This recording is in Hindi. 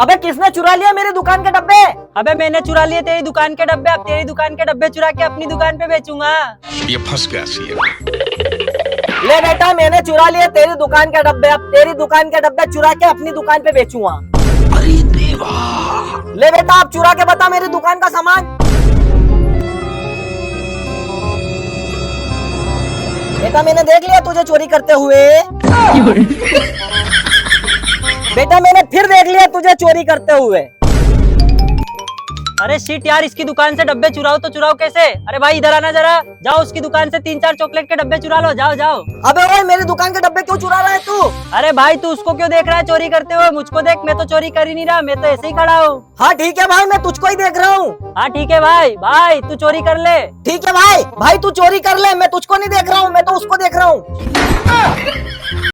अबे किसने चुरा लिया मेरी दुकान के डब्बे? अबे मैंने चुरा लिए तेरी दुकान के डब्बे, अब तेरी दुकान के डब्बे चुरा के अपनी दुकान पे बेचूंगा। ये फंस गया सी। ले बेटा, मैंने चुरा लिए तेरी दुकान के डब्बे, अब तेरी दुकान के डब्बे चुरा के अपनी दुकान पे बेचूंगा। अरे देवा। ले बेटा, अब चुरा के बता मेरी दुकान का सामान। बेटा मैंने देख लिया तुझे चोरी करते हुए। बेटा मैंने फिर देख लिया तुझे चोरी करते हुए। अरे शिट यार, इसकी दुकान से डब्बे चुराओ तो चुराओ कैसे? अरे भाई इधर आना जरा, जाओ उसकी दुकान से 3-4 चॉकलेट के डब्बे चुरा लो, जाओ जाओ। अबे ओए, मेरी दुकान के डब्बे क्यों चुरा रहा है तू? अरे भाई तू उसको क्यों देख रहा है चोरी करते हुए? मुझको देख, मैं तो चोरी कर ही नहीं रहा, मैं तो ऐसे ही खड़ा हूँ। हाँ ठीक है भाई, मैं तुझको ही देख रहा हूँ। हाँ ठीक है भाई, भाई तू चोरी कर ले। ठीक है भाई, भाई तू चोरी कर ले, मैं तुझको नहीं देख रहा हूँ, मैं तो उसको देख रहा हूँ।